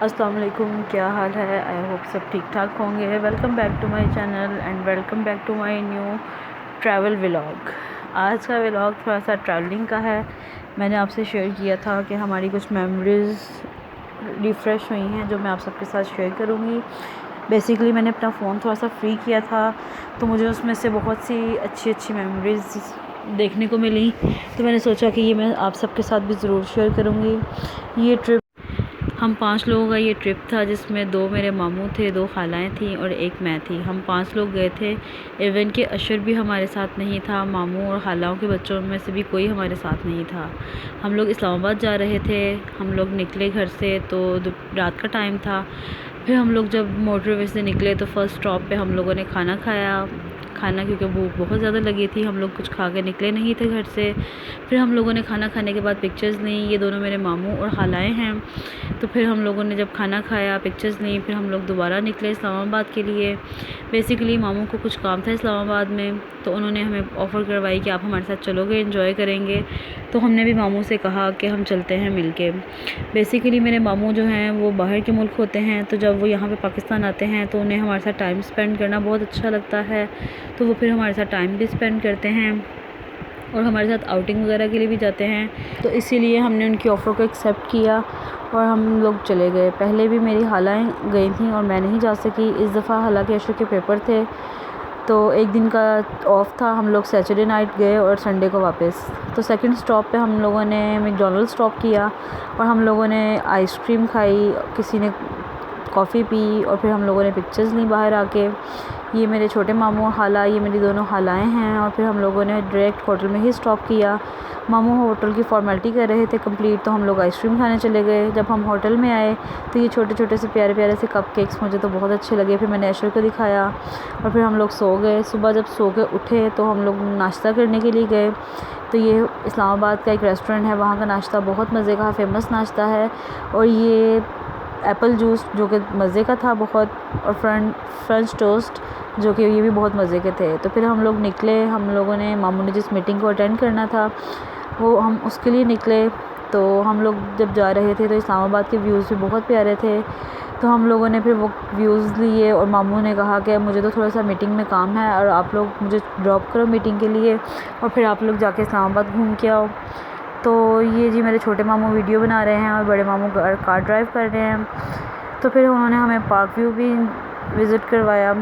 अस्सलाम वालेकुम, क्या हाल है। आई होप सब ठीक ठाक होंगे। Welcome back to my channel and welcome back to my new travel vlog. आज का व्लॉग थोड़ा सा ट्रैवलिंग का है। मैंने आपसे शेयर किया था कि हमारी कुछ मेमोरीज़ रिफ़्रेश हुई हैं जो मैं आप सबके साथ शेयर करूँगी। बेसिकली मैंने अपना फ़ोन थोड़ा सा फ्री किया था तो मुझे उसमें से बहुत सी अच्छी मेमोरीज़ देखने को मिली, तो मैंने सोचा कि ये मैं आप सबके साथ भी ज़रूर शेयर करूँगी। ये ट्रिप हम 5 लोगों का ये ट्रिप था जिसमें 2 मेरे मामू थे, 2 खालाएँ थीं और 1 मैं थी। हम 5 लोग गए थे। इवन कि अशर भी हमारे साथ नहीं था। मामू और खालाओं के बच्चों में से भी कोई हमारे साथ नहीं था। हम लोग इस्लामाबाद जा रहे थे। हम लोग निकले घर से तो रात का टाइम था। फिर हम लोग जब मोटरवे से निकले तो फ़र्स्ट स्टॉप पे हम लोगों ने खाना खाया। क्योंकि भूख बहुत ज़्यादा लगी थी, हम लोग कुछ खा के निकले नहीं थे घर से। फिर हम लोगों ने खाना खाने के बाद पिक्चर्स लीं। ये दोनों मेरे मामू और खालाएँ हैं। तो फिर हम लोगों ने जब खाना खाया, पिक्चर्स लीं, फिर हम लोग दोबारा निकले इस्लामाबाद के लिए। बेसिकली मामू को कुछ काम था इस्लामाबाद में, तो उन्होंने हमें ऑफ़र करवाई कि आप हमारे साथ चलोगे, एंजॉय करेंगे। तो हमने भी मामू से कहा कि हम चलते हैं मिलके। बेसिकली मेरे मामू जो हैं वो बाहर के मुल्क होते हैं, तो जब वो यहाँ पे पाकिस्तान आते हैं तो उन्हें हमारे साथ टाइम स्पेंड करना बहुत अच्छा लगता है, तो वो फिर हमारे साथ टाइम भी स्पेंड करते हैं और हमारे साथ आउटिंग वगैरह के लिए भी जाते हैं। तो इसीलिए हमने उनकी ऑफ़र को एक्सेप्ट किया और हम लोग चले गए। पहले भी मेरी खालाएँ गई थीं और मैं नहीं जा सकी। इस दफ़ा हालांकि अशर के पेपर थे तो एक दिन का ऑफ़ था। हम लोग सैटरडे नाइट गए और संडे को वापस। तो सेकंड स्टॉप पे हम लोगों ने मैकडॉनल्ड्स स्टॉप किया और हम लोगों ने आइसक्रीम खाई, किसी ने कॉफ़ी पी और फिर हम लोगों ने पिक्चर्स ली बाहर आके। ये मेरे छोटे मामू और खाला, ये मेरी दोनों खालाएँ हैं। और फिर हम लोगों ने डायरेक्ट होटल में ही स्टॉप किया। मामू होटल की फ़ॉर्मेलिटी कर रहे थे कंप्लीट, तो हम लोग आइसक्रीम खाने चले गए। जब हम होटल में आए तो ये छोटे छोटे से प्यारे से कपकेक्स मुझे तो बहुत अच्छे लगे। फिर मैंने अशर को दिखाया और फिर हम लोग सो गए। सुबह जब सो के उठे तो हम लोग नाश्ता करने के लिए गए। तो ये इस्लामाबाद का एक रेस्टोरेंट है, वहाँ का नाश्ता बहुत मज़े का फ़ेमस नाश्ता है। और ये एप्पल जूस जो कि मज़े का था बहुत, और फ्रेंच टोस्ट जो कि ये भी बहुत मज़े के थे। तो फिर हम लोग निकले। हम लोगों ने, मामू ने जिस मीटिंग को अटेंड करना था वो हम उसके लिए निकले। तो हम लोग जब जा रहे थे तो इस्लामाबाद के व्यूज़ भी बहुत प्यारे थे, तो हम लोगों ने फिर वो व्यूज़ लिए और मामू ने कहा कि मुझे तो थोड़ा सा मीटिंग में काम है और आप लोग मुझे ड्रॉप करो मीटिंग के लिए और फिर आप लोग जाके इस्लामाबाद घूम के आओ। तो ये जी मेरे छोटे मामू वीडियो बना रहे हैं और बड़े मामू कार ड्राइव कर रहे हैं। तो फिर उन्होंने हमें पार्क व्यू भी विज़िट करवाया।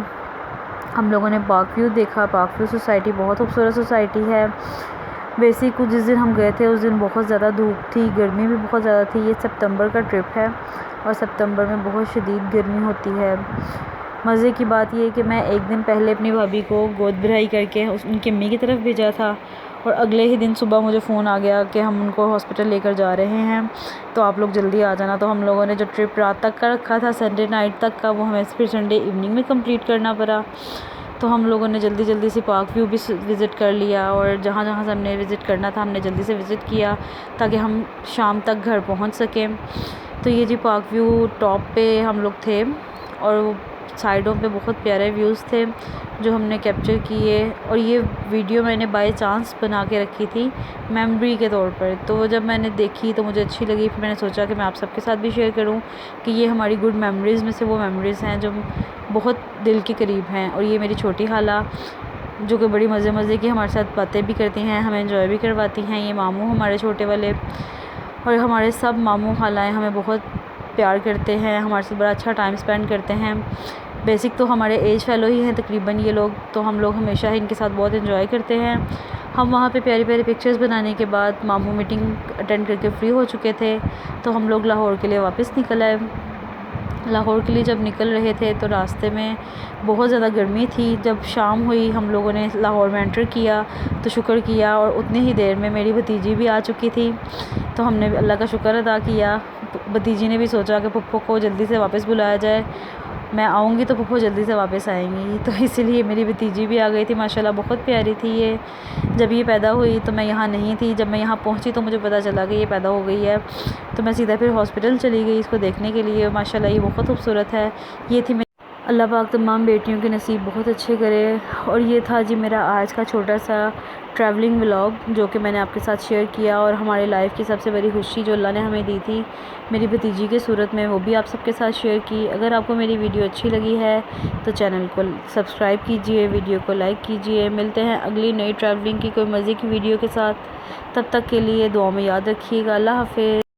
हम लोगों ने पार्क व्यू देखा। पार्क व्यू सोसाइटी बहुत खूबसूरत सोसाइटी है। बेसिक कुछ जिस दिन हम गए थे उस दिन बहुत ज़्यादा धूप थी, गर्मी भी बहुत ज़्यादा थी। ये सितंबर का ट्रिप है और सितंबर में बहुत शदीद गर्मी होती है। मज़े की बात ये है कि मैं एक दिन पहले अपनी भाभी को गोद भराई करके उनकी अम्मी की तरफ भेजा था और अगले ही दिन सुबह मुझे फ़ोन आ गया कि हम उनको हॉस्पिटल लेकर जा रहे हैं, तो आप लोग जल्दी आ जाना। तो हम लोगों ने जो ट्रिप रात तक का रखा था, संडे नाइट तक का, वो हमें फिर संडे इवनिंग में कंप्लीट करना पड़ा। तो हम लोगों ने जल्दी से पार्क व्यू भी विज़िट कर लिया और जहाँ से हमने विज़िट करना था हमने जल्दी से विज़िट किया ताकि हम शाम तक घर पहुँच सकें। तो ये जी पार्क व्यू टॉप पे हम लोग थे और साइडों पे बहुत प्यारे व्यूज़ थे जो हमने कैप्चर किए। और ये वीडियो मैंने बाय चांस बना के रखी थी मेमोरी के तौर पर। तो जब मैंने देखी तो मुझे अच्छी लगी, फिर मैंने सोचा कि मैं आप सबके साथ भी शेयर करूं कि ये हमारी गुड मेमोरीज़ में से वो मेमोरीज़ हैं जो बहुत दिल के करीब हैं। और ये मेरी छोटी खाला जो कि बड़ी मज़े की हमारे साथ बातें भी करती हैं, हमें एंजॉय भी करवाती हैं। ये मामू हमारे छोटे वाले, और हमारे सब मामू खालाएँ हमें बहुत प्यार करते हैं, हमारे साथ बड़ा अच्छा टाइम स्पेंड करते हैं। बेसिक तो हमारे एज फेलो ही हैं तकरीबन ये लोग, तो हम लोग हमेशा ही इनके साथ बहुत एंजॉय करते हैं। हम वहाँ पे प्यारी पिक्चर्स बनाने के बाद मामू मीटिंग अटेंड करके फ्री हो चुके थे, तो हम लोग लाहौर के लिए वापस निकल आए। लाहौर के लिए जब निकल रहे थे तो रास्ते में बहुत ज़्यादा गर्मी थी। जब शाम हुई हम लोगों ने लाहौर में एंटर किया तो शुक्र किया और उतनी ही देर में मेरी भतीजी भी आ चुकी थी, तो हमने अल्लाह का शुक्र अदा किया। भतीजी ने भी सोचा कि पप्पो को जल्दी से वापस बुलाया जाए, मैं आऊँगी तो पप्पो जल्दी से वापस आएंगी, तो इसीलिए मेरी भतीजी भी आ गई थी। माशाल्लाह बहुत प्यारी थी ये। जब ये पैदा हुई तो मैं यहाँ नहीं थी, जब मैं यहाँ पहुँची तो मुझे पता चला कि ये पैदा हो गई है, तो मैं सीधा फिर हॉस्पिटल चली गई इसको देखने के लिए। माशाल्लाह ये बहुत खूबसूरत है। ये थी अल्लाह पाक तमाम बेटियों के नसीब बहुत अच्छे करे। और ये था जी मेरा आज का छोटा सा ट्रैवलिंग व्लॉग जो कि मैंने आपके साथ शेयर किया, और हमारे लाइफ की सबसे बड़ी खुशी जो अल्लाह ने हमें दी थी मेरी भतीजी के सूरत में, वो भी आप सबके साथ शेयर की। अगर आपको मेरी वीडियो अच्छी लगी है तो चैनल को सब्सक्राइब कीजिए, वीडियो को लाइक कीजिए। मिलते हैं अगली नई ट्रैवलिंग की कोई मज़े की वीडियो के साथ। तब तक के लिए दुआ में याद रखिएगा। अल्लाह हाफ़िज़।